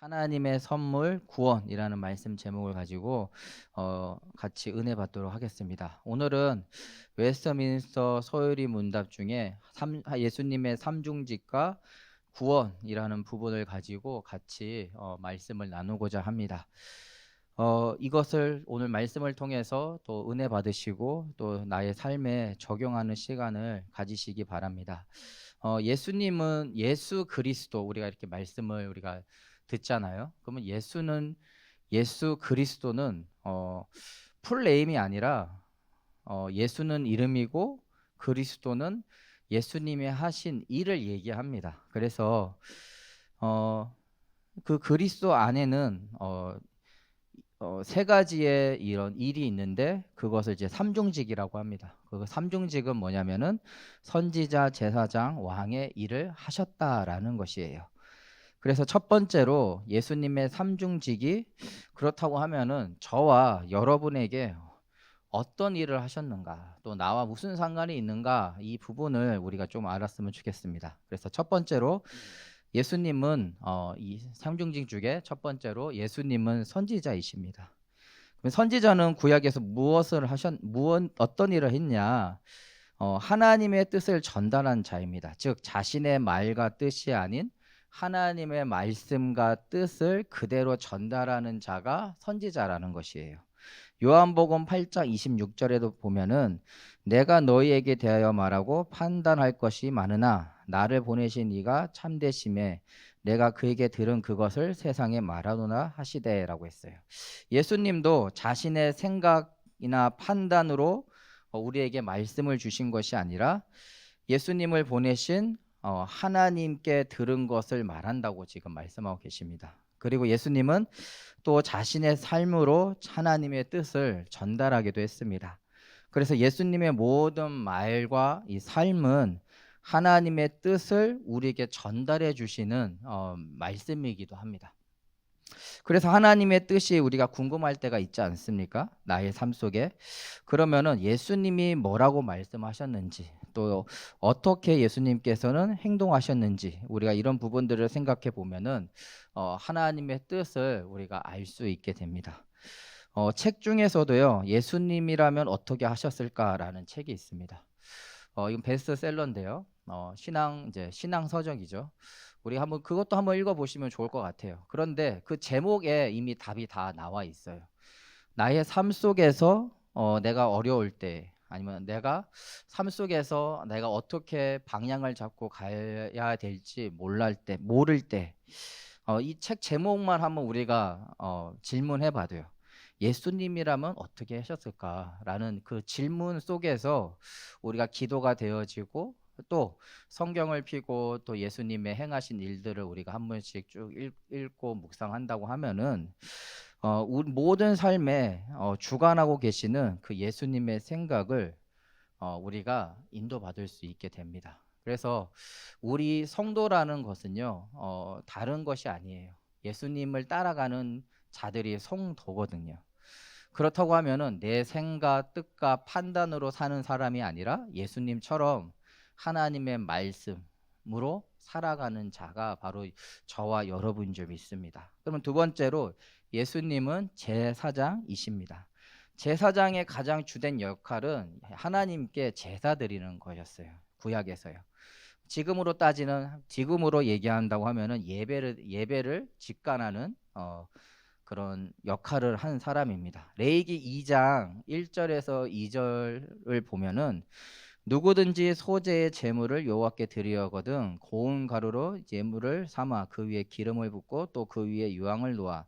하나님의 선물 구원이라는 말씀 제목을 가지고 같이 은혜 받도록 하겠습니다. 오늘은 웨스터민스터 소요리 문답 중에 예수님의 삼중직과 구원이라는 부분을 가지고 같이 말씀을 나누고자 합니다. 이것을 오늘 말씀을 통해서 또 은혜 받으시고 또 나의 삶에 적용하는 시간을 가지시기 바랍니다. 예수님은 예수 그리스도, 우리가 이렇게 말씀을 우리가 듣잖아요. 그러면 예수 그리스도는 풀네임이 아니라 예수는 이름이고 그리스도는 예수님이 하신 일을 얘기합니다. 그래서 그 그리스도 안에는 세 가지의 이런 일이 있는데 그것을 이제 삼중직이라고 합니다. 그 삼중직은 뭐냐면은 선지자, 제사장, 왕의 일을 하셨다라는 것이에요. 그래서 첫 번째로 예수님의 삼중직이 그렇다고 하면은 저와 여러분에게 어떤 일을 하셨는가, 또 나와 무슨 상관이 있는가, 이 부분을 우리가 좀 알았으면 좋겠습니다. 그래서 첫 번째로 예수님은 이 삼중직 중에 첫 번째로 예수님은 선지자이십니다. 선지자는 구약에서 어떤 일을 했냐? 하나님의 뜻을 전달한 자입니다. 즉 자신의 말과 뜻이 아닌 하나님의 말씀과 뜻을 그대로 전달하는 자가 선지자라는 것이에요. 요한복음 8장 26절에도 보면은 내가 너희에게 대하여 말하고 판단할 것이 많으나 나를 보내신 이가 참되심에 내가 그에게 들은 그것을 세상에 말하노라 하시되라고 했어요. 예수님도 자신의 생각이나 판단으로 우리에게 말씀을 주신 것이 아니라 예수님을 보내신 하나님께 들은 것을 말한다고 지금 말씀하고 계십니다. 그리고 예수님은 또 자신의 삶으로 하나님의 뜻을 전달하기도 했습니다. 그래서 예수님의 모든 말과 이 삶은 하나님의 뜻을 우리에게 전달해 주시는 말씀이기도 합니다. 그래서 하나님의 뜻이 우리가 궁금할 때가 있지 않습니까? 나의 삶 속에. 그러면은 예수님이 뭐라고 말씀하셨는지, 또 어떻게 예수님께서는 행동하셨는지, 우리가 이런 부분들을 생각해 보면은 하나님의 뜻을 우리가 알 수 있게 됩니다. 책 중에서도요, 예수님이라면 어떻게 하셨을까라는 책이 있습니다. 이건 베스트셀러인데요. 신앙 서적이죠. 우리 그것도 한번 읽어보시면 좋을 것 같아요. 그런데 그 제목에 이미 답이 다 나와 있어요. 나의 삶 속에서 내가 어려울 때, 아니면 내가 삶 속에서 내가 어떻게 방향을 잡고 가야 될지 모를 때, 이 책 제목만 한번 우리가 질문해 봐도요. 예수님이라면 어떻게 하셨을까라는 그 질문 속에서 우리가 기도가 되어지고, 또 성경을 펴고 또 예수님의 행하신 일들을 우리가 한 번씩 쭉 읽고 묵상한다고 하면은 우리 모든 삶에 주관하고 계시는 그 예수님의 생각을 우리가 인도받을 수 있게 됩니다. 그래서 우리 성도라는 것은요, 다른 것이 아니에요. 예수님을 따라가는 자들이 성도거든요. 그렇다고 하면은 내 생각, 뜻과 판단으로 사는 사람이 아니라 예수님처럼 하나님의 말씀으로 살아가는 자가 바로 저와 여러분인 줄 믿습니다. 그러면 두 번째로 예수님은 제사장이십니다. 제사장의 가장 주된 역할은 하나님께 제사 드리는 것이었어요. 구약에서요. 지금으로 얘기한다고 하면은 예배를 직관하는 그런 역할을 한 사람입니다. 레위기 2장 1절에서 2절을 보면은 누구든지 소재의 제물을 여호와께 드리려거든 고운 가루로 예물을 삼아 그 위에 기름을 붓고 또 그 위에 유황을 놓아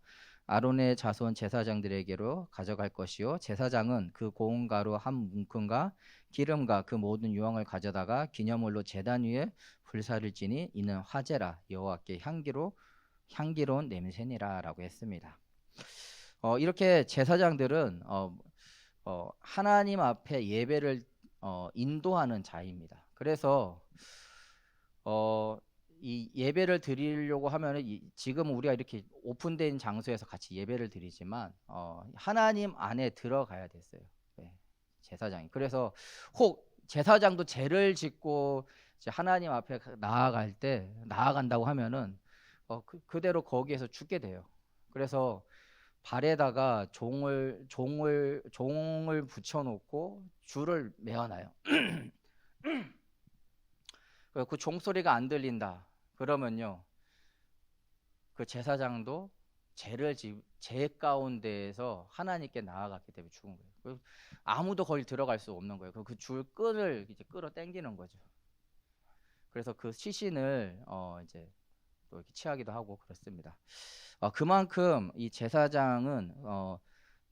아론의 자손 제사장들에게로 가져갈 것이요 제사장은 그 고운 가루 한 뭉큼과 기름과 그 모든 유황을 가져다가 기념물로 제단 위에 불사를 지니 이는 화제라 여호와께 향기로운 냄새니라라고 했습니다. 이렇게 제사장들은 하나님 앞에 예배를 인도하는 자입니다. 그래서 이 예배를 드리려고 하면은 지금 우리가 이렇게 오픈된 장소에서 같이 예배를 드리지만 하나님 안에 들어가야 됐어요. 네, 제사장이. 그래서 혹 제사장도 죄를 짓고 이제 하나님 앞에 나아간다고 하면은 그대로 거기에서 죽게 돼요. 그래서 발에다가 종을 붙여놓고 줄을 메어놔요. 그 종소리가 안 들린다. 그러면요, 그 제사장도 제 가운데에서 하나님께 나아갔기 때문에 죽은 거예요. 아무도 거기 들어갈 수 없는 거예요. 그 줄 끈을 이제 끌어 당기는 거죠. 그래서 그 시신을 이제 또 이렇게 취하기도 하고 그렇습니다. 그만큼 이 제사장은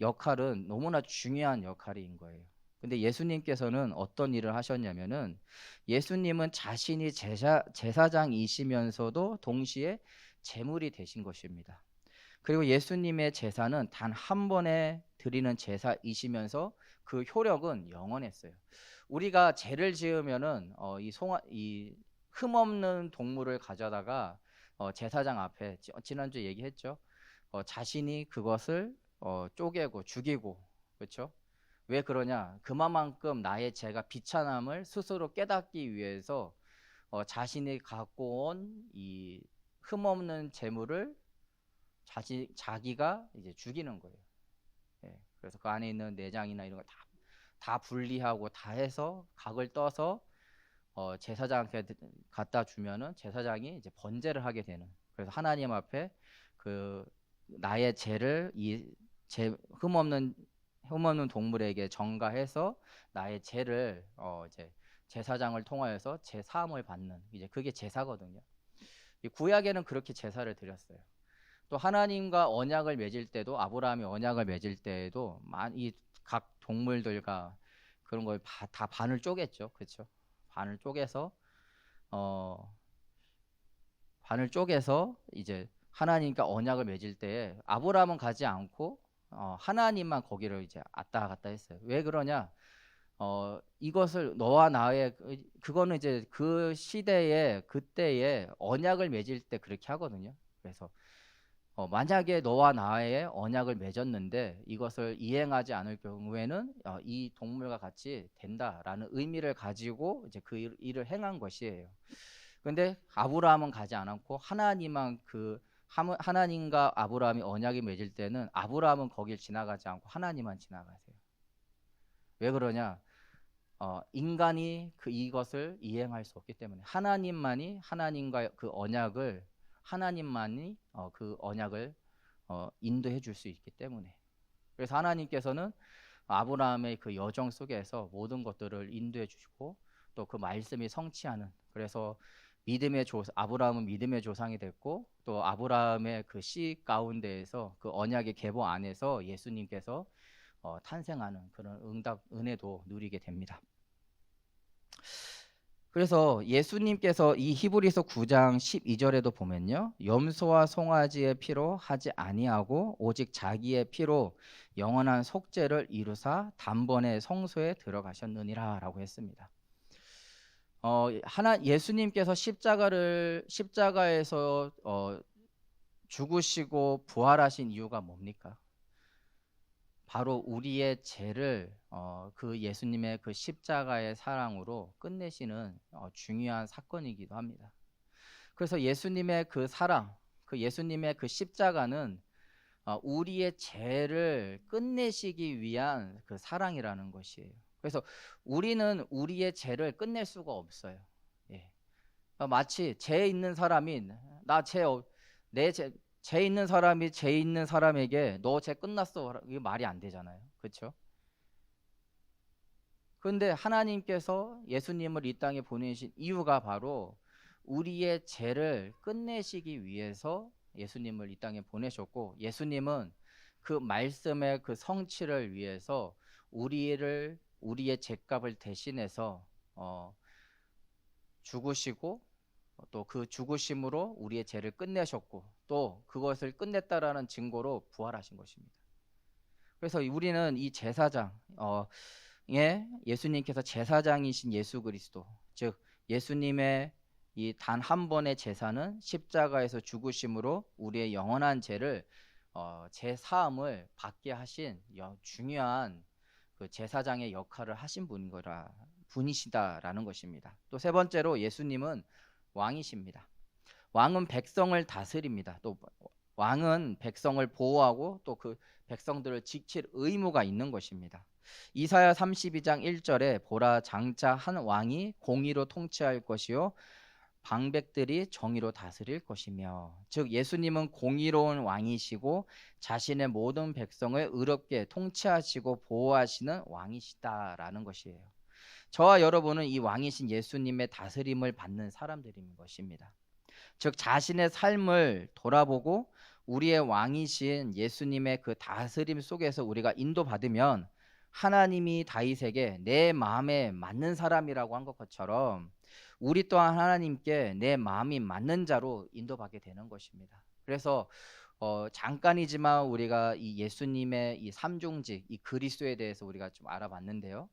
역할은 너무나 중요한 역할인 거예요. 근데 예수님께서는 어떤 일을 하셨냐면은 예수님은 자신이 제사장이시면서도 동시에 제물이 되신 것입니다. 그리고 예수님의 제사는 단 한 번에 드리는 제사이시면서 그 효력은 영원했어요. 우리가 죄를 지으면은 이 흠없는 동물을 가져다가 제사장 앞에 지난주 얘기했죠. 자신이 그것을 쪼개고 죽이고, 그렇죠? 왜 그러냐? 그만큼 나의 죄가 비참함을 스스로 깨닫기 위해서 자신이 갖고 온 이 흠없는 재물을 자기가 이제 죽이는 거예요. 예, 그래서 그 안에 있는 내장이나 이런 걸 다 분리하고 다 해서 각을 떠서 제사장한테 갖다 주면은 제사장이 이제 번제를 하게 되는. 그래서 하나님 앞에 그 나의 죄를 흠없는 동물에게 전가해서 나의 죄를 이제 제사장을 통하여서 제 사함을 받는, 이제 그게 제사거든요. 이 구약에는 그렇게 제사를 드렸어요. 또 하나님과 언약을 맺을 때도, 아브라함이 언약을 맺을 때에도 이 각 동물들과 그런 걸 다 반을 쪼갰죠. 그렇죠? 반을 쪼개서 어 반을 쪼개서 이제 하나님과 언약을 맺을 때에 아브라함은 가지 않고 하나님만 거기를 이제 왔다 갔다 했어요. 왜 그러냐? 이것을 너와 나의 그거는 이제 그 시대에 그때에 언약을 맺을 때 그렇게 하거든요. 그래서 만약에 너와 나의 언약을 맺었는데 이것을 이행하지 않을 경우에는 이 동물과 같이 된다라는 의미를 가지고 이제 그 일을 행한 것이에요. 근데 아브라함은 가지 않았고 하나님과 아브라함이 언약이 맺을 때는 아브라함은 거길 지나가지 않고 하나님만 지나가세요. 왜 그러냐? 인간이 이것을 이행할 수 없기 때문에 하나님만이 그 언약을 인도해 줄 수 있기 때문에. 그래서 하나님께서는 아브라함의 그 여정 속에서 모든 것들을 인도해 주시고 또 그 말씀이 성취하는, 그래서 아브라함은 믿음의 조상이 됐고 또 아브라함의 그 씨 가운데에서 그 언약의 계보 안에서 예수님께서 탄생하는 그런 은혜도 누리게 됩니다. 그래서 예수님께서 이 히브리서 9장 12절에도 보면요, 염소와 송아지의 피로 하지 아니하고 오직 자기의 피로 영원한 속죄를 이루사 단번에 성소에 들어가셨느니라라고 했습니다. 예수님께서 십자가에서 죽으시고 부활하신 이유가 뭡니까? 바로 우리의 죄를 그 예수님의 그 십자가의 사랑으로 끝내시는 중요한 사건이기도 합니다. 그래서 예수님의 그 사랑, 예수님의 그 십자가는 우리의 죄를 끝내시기 위한 그 사랑이라는 것이에요. 그래서 우리는 우리의 죄를 끝낼 수가 없어요. 예. 마치 죄 있는 사람이 죄 있는 사람이 죄 있는 사람에게 너 죄 끝났어, 이게 말이 안 되잖아요. 그렇죠? 그런데 하나님께서 예수님을 이 땅에 보내신 이유가 바로 우리의 죄를 끝내시기 위해서 예수님을 이 땅에 보내셨고, 예수님은 그 말씀의 그 성취를 위해서 우리의 죄값을 대신해서 죽으시고 또 그 죽으심으로 우리의 죄를 끝내셨고 또 그것을 끝냈다라는 증거로 부활하신 것입니다. 그래서 우리는 이 예수님께서 제사장이신 예수 그리스도, 즉 예수님의 이 단 한 번의 제사는 십자가에서 죽으심으로 우리의 영원한 죄를 제 사함을 받게 하신 중요한 그 제사장의 역할을 하신 분이시다라는 것입니다. 또 세 번째로 예수님은 왕이십니다. 왕은 백성을 다스립니다. 또 왕은 백성을 보호하고 또 그 백성들을 지킬 의무가 있는 것입니다. 이사야 32장 1절에 보라 장차 한 왕이 공의로 통치할 것이요 방백들이 정의로 다스릴 것이며, 즉 예수님은 공의로운 왕이시고 자신의 모든 백성을 의롭게 통치하시고 보호하시는 왕이시다라는 것이에요. 저와 여러분은 이 왕이신 예수님의 다스림을 받는 사람들인 것입니다. 즉 자신의 삶을 돌아보고 우리의 왕이신 예수님의 그 다스림 속에서 우리가 인도받으면 하나님이 다윗에게 내 마음에 맞는 사람이라고 한 것처럼 우리 또한 하나님께 내 마음이 맞는 자로 인도받게 되는 것입니다. 그래서 잠깐이지만 우리가 이 예수님의 이 삼중직, 이 그리스도에 대해서 우리가 좀 알아봤는데요.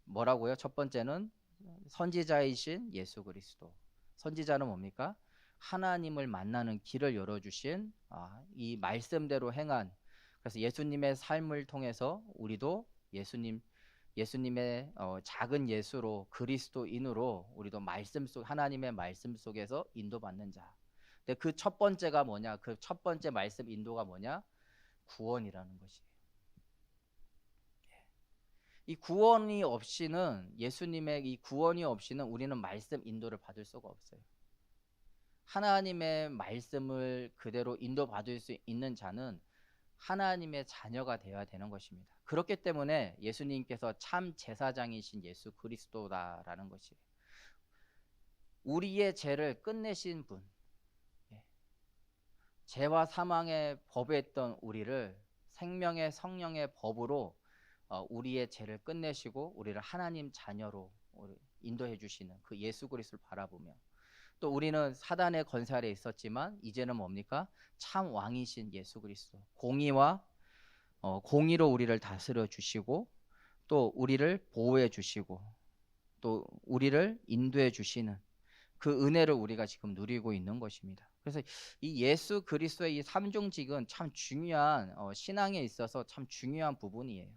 뭐라고요? 첫 번째는 선지자이신 예수 그리스도. 선지자는 뭡니까? 하나님을 만나는 길을 열어주신 이 말씀대로 행한, 그래서 예수님의 삶을 통해서 우리도 예수님의 작은 예수로 그리스도인으로 우리도 하나님의 말씀 속에서 인도받는 자. 근데 그 첫 번째가 뭐냐? 그 첫 번째 말씀 인도가 뭐냐? 구원이라는 것이에요. 이 구원이 없이는, 예수님의 이 구원이 없이는 우리는 말씀 인도를 받을 수가 없어요. 하나님의 말씀을 그대로 인도받을 수 있는 자는 하나님의 자녀가 되어야 되는 것입니다. 그렇기 때문에 예수님께서 참 제사장이신 예수 그리스도다라는 것이에요. 우리의 죄를 끝내신 분, 죄와 사망의 법에 있던 우리를 생명의 성령의 법으로 우리의 죄를 끝내시고 우리를 하나님 자녀로 인도해 주시는 그 예수 그리스도를 바라보며, 또 우리는 사단의 권세 아래 있었지만 이제는 뭡니까? 참 왕이신 예수 그리스도, 공의로 우리를 다스려 주시고 또 우리를 보호해 주시고 또 우리를 인도해 주시는 그 은혜를 우리가 지금 누리고 있는 것입니다. 그래서 이 예수 그리스도의 이 삼중직은 참 중요한, 신앙에 있어서 참 중요한 부분이에요.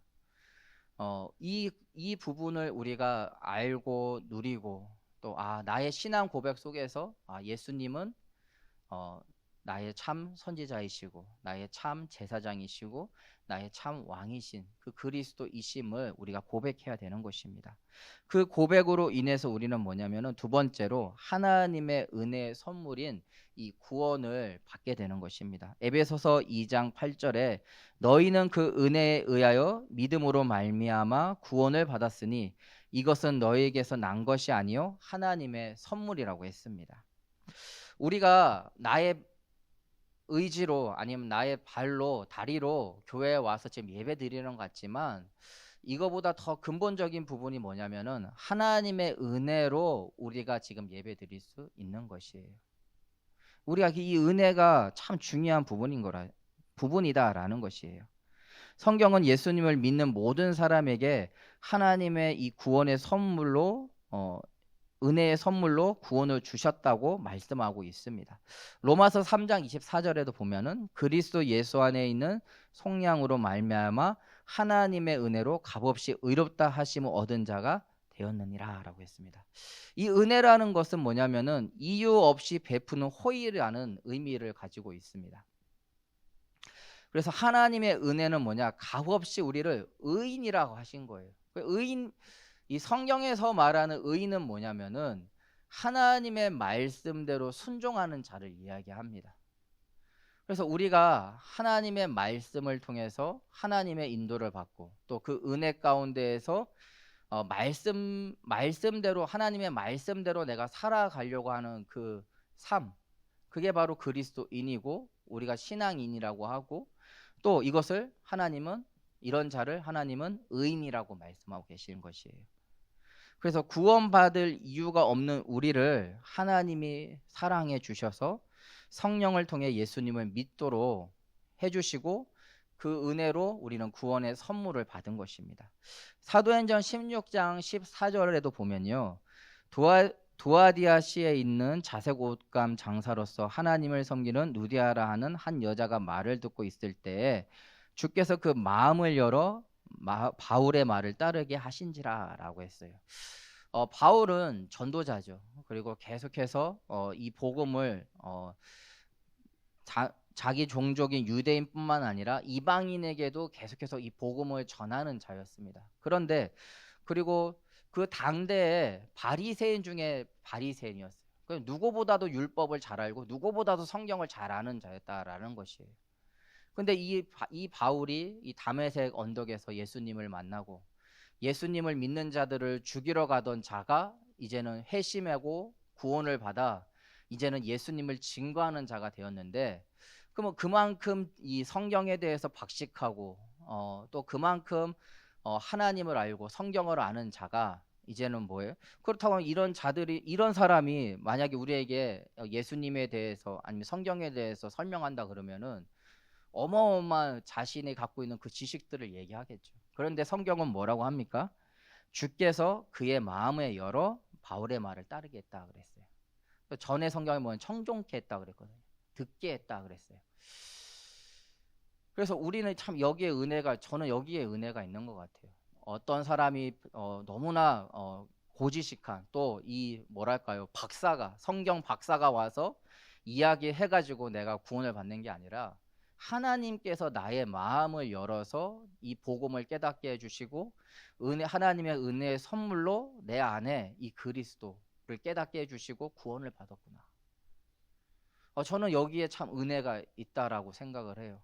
이 부분을 우리가 알고 누리고 또 나의 신앙 고백 속에서 예수님은 나의 참 선지자이시고 나의 참 제사장이시고 나의 참 왕이신 그 그리스도이심을 우리가 고백해야 되는 것입니다. 그 고백으로 인해서 우리는 뭐냐면은 두 번째로 하나님의 은혜의 선물인 이 구원을 받게 되는 것입니다. 에베소서 2장 8절에 너희는 그 은혜에 의하여 믿음으로 말미암아 구원을 받았으니 이것은 너희에게서 난 것이 아니요 하나님의 선물이라고 했습니다. 우리가 나의 의지로 아니면 나의 발로 다리로 교회에 와서 지금 예배 드리는 것 같지만 이거보다 더 근본적인 부분이 뭐냐면은 하나님의 은혜로 우리가 지금 예배 드릴 수 있는 것이에요. 우리가 이 은혜가 참 중요한 부분이다라는 것이에요. 성경은 예수님을 믿는 모든 사람에게 하나님의 이 구원의 선물로 은혜의 선물로 구원을 주셨다고 말씀하고 있습니다. 로마서 3장 24절에도 보면은 그리스도 예수 안에 있는 속량으로 말미암아 하나님의 은혜로 값없이 의롭다 하심을 얻은 자가 되었느니라 라고 했습니다. 이 은혜라는 것은 뭐냐면은 이유 없이 베푸는 호의라는 의미를 가지고 있습니다. 그래서 하나님의 은혜는 뭐냐? 값없이 우리를 의인이라고 하신 거예요. 이 성경에서 말하는 의인은 뭐냐면은 하나님의 말씀대로 순종하는 자를 이야기합니다. 그래서 우리가 하나님의 말씀을 통해서 하나님의 인도를 받고 또 그 은혜 가운데에서 말씀대로 하나님의 말씀대로 내가 살아가려고 하는 그 삶, 그게 바로 그리스도인이고 우리가 신앙인이라고 하고, 또 이것을 이런 자를 하나님은 의인이라고 말씀하고 계시는 것이에요. 그래서 구원받을 이유가 없는 우리를 하나님이 사랑해 주셔서 성령을 통해 예수님을 믿도록 해주시고 그 은혜로 우리는 구원의 선물을 받은 것입니다. 사도행전 16장 14절에도 보면요, 두아디아시에 있는 자색 옷감 장사로서 하나님을 섬기는 누디아라 하는 한 여자가 말을 듣고 있을 때에 주께서 그 마음을 열어 바울의 말을 따르게 하신지라 라고 했어요. 바울은 전도자죠. 그리고 계속해서 이 복음을 자기 종족인 유대인뿐만 아니라 이방인에게도 계속해서 이 복음을 전하는 자였습니다. 그런데 그리고 그 당대에 바리새인 중에 바리새인이었어요. 누구보다도 율법을 잘 알고 누구보다도 성경을 잘 아는 자였다라는 것이에요. 근데 이 바울이 이 다메섹 언덕에서 예수님을 만나고 예수님을 믿는 자들을 죽이러 가던 자가 이제는 회심하고 구원을 받아 이제는 예수님을 증거하는 자가 되었는데, 그럼 그만큼 이 성경에 대해서 박식하고 또 그만큼 하나님을 알고 성경을 아는 자가 이제는 뭐예요? 그렇다고 하면 이런 사람이 만약에 우리에게 예수님에 대해서 아니면 성경에 대해서 설명한다 그러면은 어마어마한 자신이 갖고 있는 그 지식들을 얘기하겠죠. 그런데 성경은 뭐라고 합니까? 주께서 그의 마음을 열어 바울의 말을 따르게 했다 그랬어요. 전에 성경에 보면 청종케 했다 그랬거든요. 듣게 했다 그랬어요. 그래서 우리는 참 저는 여기에 은혜가 있는 것 같아요. 어떤 사람이 너무나 고지식한 또 이 뭐랄까요, 성경 박사가 와서 이야기해가지고 내가 구원을 받는 게 아니라 하나님께서 나의 마음을 열어서 이 복음을 깨닫게 해주시고 하나님의 은혜의 선물로 내 안에 이 그리스도를 깨닫게 해주시고 구원을 받았구나. 저는 여기에 참 은혜가 있다라고 생각을 해요.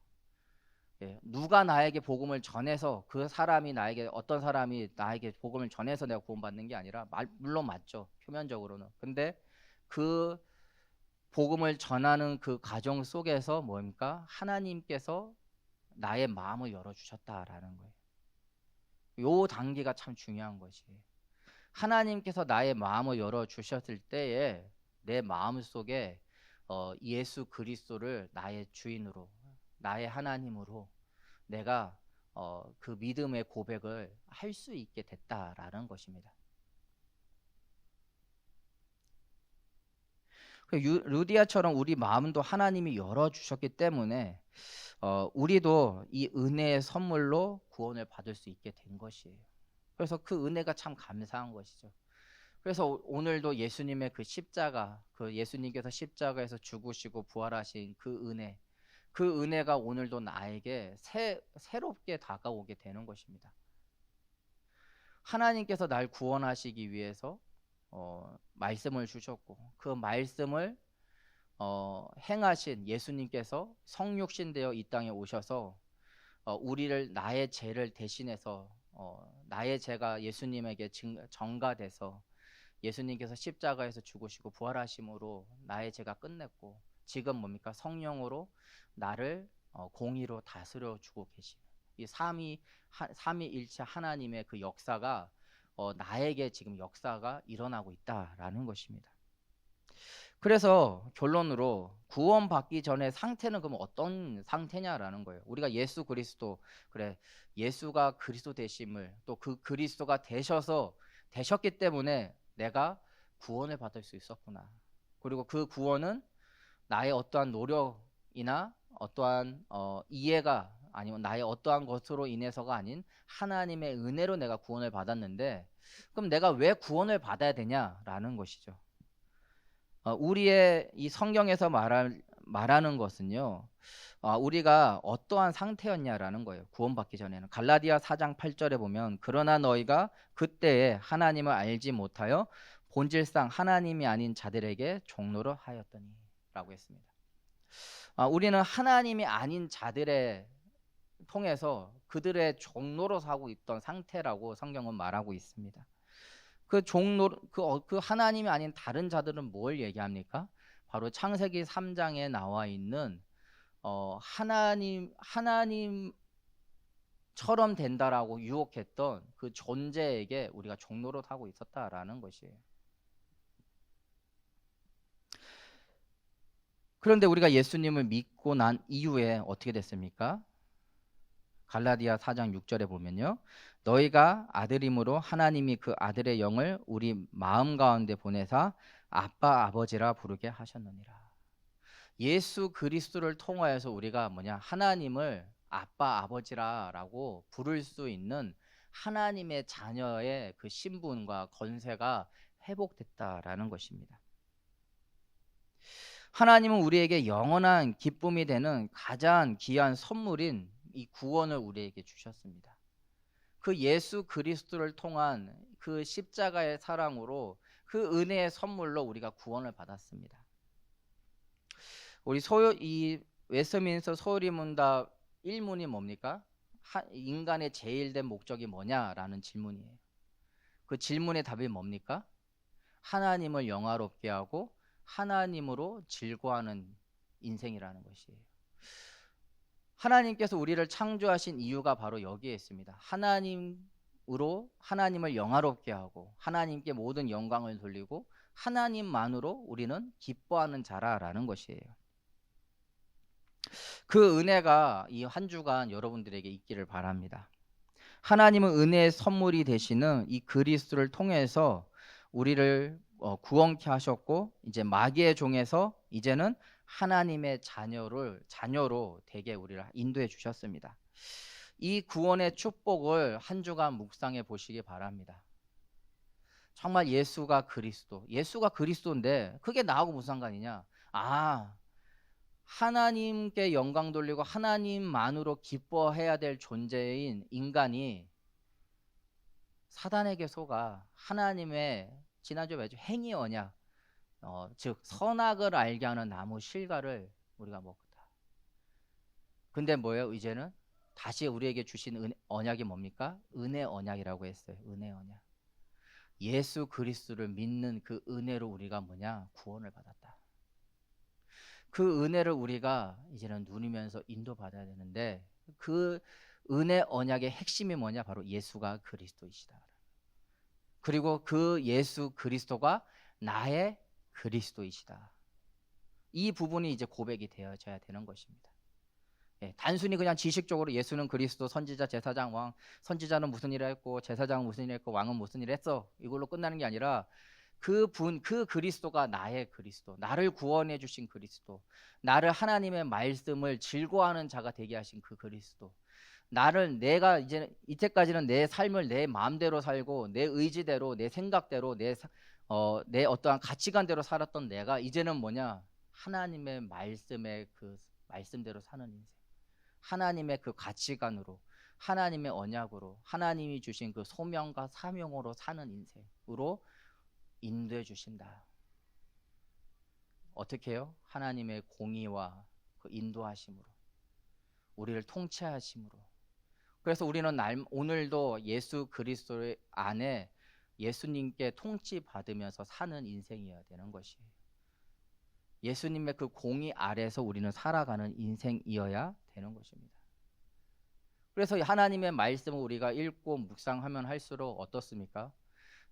예, 누가 나에게 복음을 전해서 어떤 사람이 나에게 복음을 전해서 내가 구원받는 게 아니라 물론 맞죠, 표면적으로는. 근데 그 복음을 전하는 그 과정 속에서 뭡니까? 하나님께서 나의 마음을 열어주셨다라는 거예요. 요 단계가 참 중요한 것이에요. 하나님께서 나의 마음을 열어주셨을 때에 내 마음 속에 예수 그리스도를 나의 주인으로, 나의 하나님으로 내가 그 믿음의 고백을 할 수 있게 됐다라는 것입니다. 루디아처럼 우리 마음도 하나님이 열어주셨기 때문에 우리도 이 은혜의 선물로 구원을 받을 수 있게 된 것이에요. 그래서 그 은혜가 참 감사한 것이죠. 그래서 오늘도 예수님의 그 예수님께서 십자가에서 죽으시고 부활하신 그 은혜가 오늘도 나에게 새롭게 다가오게 되는 것입니다. 하나님께서 날 구원하시기 위해서 말씀을 주셨고 그 말씀을 행하신 예수님께서 성육신 되어 이 땅에 오셔서 나의 죄를 대신해서 나의 죄가 예수님에게 전가돼서 예수님께서 십자가에서 죽으시고 부활하심으로 나의 죄가 끝냈고 지금 뭡니까? 성령으로 나를 공의로 다스려 주고 계시는 이 삼위일체 하나님의 그 역사가 나에게 지금 역사가 일어나고 있다라는 것입니다. 그래서 결론으로 구원받기 전에 상태는 그럼 어떤 상태냐라는 거예요. 우리가 예수 그리스도, 그래, 예수가 그리스도 되심을 또 그 그리스도가 되셨기 때문에 내가 구원을 받을 수 있었구나. 그리고 그 구원은 나의 어떠한 노력이나 어떠한 이해가 아니면 나의 어떠한 것으로 인해서가 아닌 하나님의 은혜로 내가 구원을 받았는데, 그럼 내가 왜 구원을 받아야 되냐라는 것이죠. 우리의 이 성경에서 말하는 것은요, 우리가 어떠한 상태였냐라는 거예요. 구원받기 전에는 갈라디아 4장 8절에 보면 그러나 너희가 그때에 하나님을 알지 못하여 본질상 하나님이 아닌 자들에게 종노를 하였더니 라고 했습니다. 우리는 하나님이 아닌 자들의 통해서 그들의 종노로 사고 있던 상태라고 성경은 말하고 있습니다. 그 하나님이 아닌 다른 자들은 뭘 얘기합니까? 바로 창세기 3장에 나와 있는 하나님처럼 된다라고 유혹했던 그 존재에게 우리가 종노릇 하고 있었다라는 것이에요. 그런데 우리가 예수님을 믿고 난 이후에 어떻게 됐습니까? 갈라디아 4장 6절에 보면요, 너희가 아들임으로 하나님이 그 아들의 영을 우리 마음 가운데 보내사 아빠 아버지라 부르게 하셨느니라. 예수 그리스도를 통하여서 우리가 하나님을 아빠 아버지라고 부를 수 있는 하나님의 자녀의 그 신분과 권세가 회복됐다라는 것입니다. 하나님은 우리에게 영원한 기쁨이 되는 가장 귀한 선물인 이 구원을 우리에게 주셨습니다. 그 예수 그리스도를 통한 그 십자가의 사랑으로 그 은혜의 선물로 우리가 구원을 받았습니다. 우리 이 웨스트민스터 소리문답 1문이 뭡니까? 인간의 제일된 목적이 뭐냐라는 질문이에요. 그 질문의 답이 뭡니까? 하나님을 영화롭게 하고 하나님으로 즐거워하는 인생이라는 것이에요. 하나님께서 우리를 창조하신 이유가 바로 여기에 있습니다. 하나님으로 하나님을 영화롭게 하고 하나님께 모든 영광을 돌리고 하나님만으로 우리는 기뻐하는 자라라는 것이에요. 그 은혜가 이 한 주간 여러분들에게 있기를 바랍니다. 하나님은 은혜의 선물이 되시는 이 그리스도를 통해서 우리를 구원케 하셨고 이제 마귀의 종에서 이제는 하나님의 자녀로 되게 우리를 인도해 주셨습니다. 이 구원의 축복을 한 주간 묵상해 보시기 바랍니다. 정말 예수가 그리스도인데 그게 나하고 무슨 상관이냐? 하나님께 영광 돌리고 하나님만으로 기뻐해야 될 존재인 인간이 사단에게 속아 하나님의 지난주에 말했죠. 행위 언약, 즉 선악을 알게 하는 나무 실과를 우리가 먹었다. 근데 뭐예요? 이제는 다시 우리에게 주신 언약이 뭡니까? 은혜 언약이라고 했어요. 은혜 언약. 예수 그리스도를 믿는 그 은혜로 우리가 뭐냐? 구원을 받았다. 그 은혜를 우리가 이제는 누리면서 인도받아야 되는데 그 은혜 언약의 핵심이 뭐냐? 바로 예수가 그리스도이시다. 그리고 그 예수 그리스도가 나의 그리스도이시다. 이 부분이 이제 고백이 되어져야 되는 것입니다. 단순히 그냥 지식적으로 예수는 그리스도, 선지자, 제사장, 왕, 선지자는 무슨 일을 했고 제사장은 무슨 일을 했고 왕은 무슨 일을 했어, 이걸로 끝나는 게 아니라 그 그리스도가 나의 그리스도, 나를 구원해 주신 그리스도, 나를 하나님의 말씀을 즐거워하는 자가 되게 하신 그 그리스도, 내가 이제 이때까지는 내 삶을 내 마음대로 살고 내 의지대로 내 생각대로 내 어떠한 가치관대로 살았던 내가 이제는 뭐냐? 하나님의 말씀의 그 말씀대로 사는 인생, 하나님의 그 가치관으로, 하나님의 언약으로, 하나님이 주신 그 소명과 사명으로 사는 인생으로 인도해 주신다. 어떻게 해요? 하나님의 공의와 그 인도하심으로, 우리를 통치하심으로. 그래서 우리는 오늘도 예수 그리스도 안에 예수님께 통치받으면서 사는 인생이어야 되는 것이에요. 예수님의 그 공의 아래서 우리는 살아가는 인생이어야 되는 것입니다. 그래서 하나님의 말씀을 우리가 읽고 묵상하면 할수록 어떻습니까?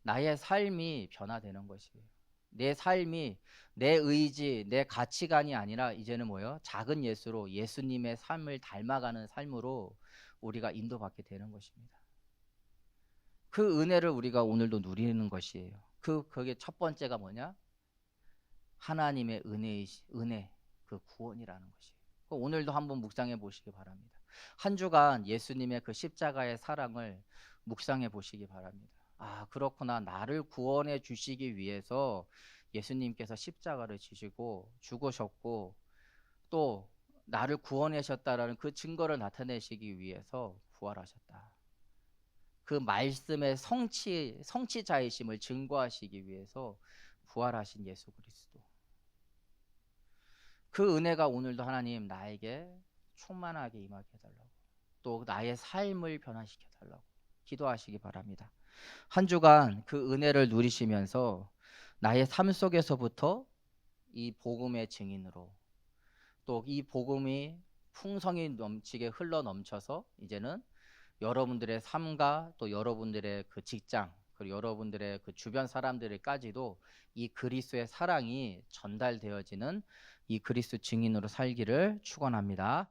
나의 삶이 변화되는 것이에요. 내 삶이 내 의지, 내 가치관이 아니라 이제는 뭐예요? 작은 예수로, 예수님의 삶을 닮아가는 삶으로 우리가 인도받게 되는 것입니다. 그 은혜를 우리가 오늘도 누리는 것이에요. 그게 첫 번째가 뭐냐? 하나님의 은혜, 그 구원이라는 것이에요. 오늘도 한번 묵상해 보시기 바랍니다. 한 주간 예수님의 그 십자가의 사랑을 묵상해 보시기 바랍니다. 그렇구나. 나를 구원해 주시기 위해서 예수님께서 십자가를 지시고 죽으셨고 또 나를 구원하셨다라는 그 증거를 나타내시기 위해서 부활하셨다. 그 말씀의 성취자이심을 증거하시기 위해서 부활하신 예수 그리스도. 그 은혜가 오늘도 하나님 나에게 충만하게 임하게 해달라고, 또 나의 삶을 변화시켜 달라고 기도하시기 바랍니다. 한 주간 그 은혜를 누리시면서 나의 삶 속에서부터 이 복음의 증인으로, 또 이 복음이 풍성히 넘치게 흘러 넘쳐서 이제는 여러분들의 삶과 또 여러분들의 그 직장, 그리고 여러분들의 그 주변 사람들에까지도 이 그리스도의 사랑이 전달되어지는 이 그리스도 증인으로 살기를 축원합니다.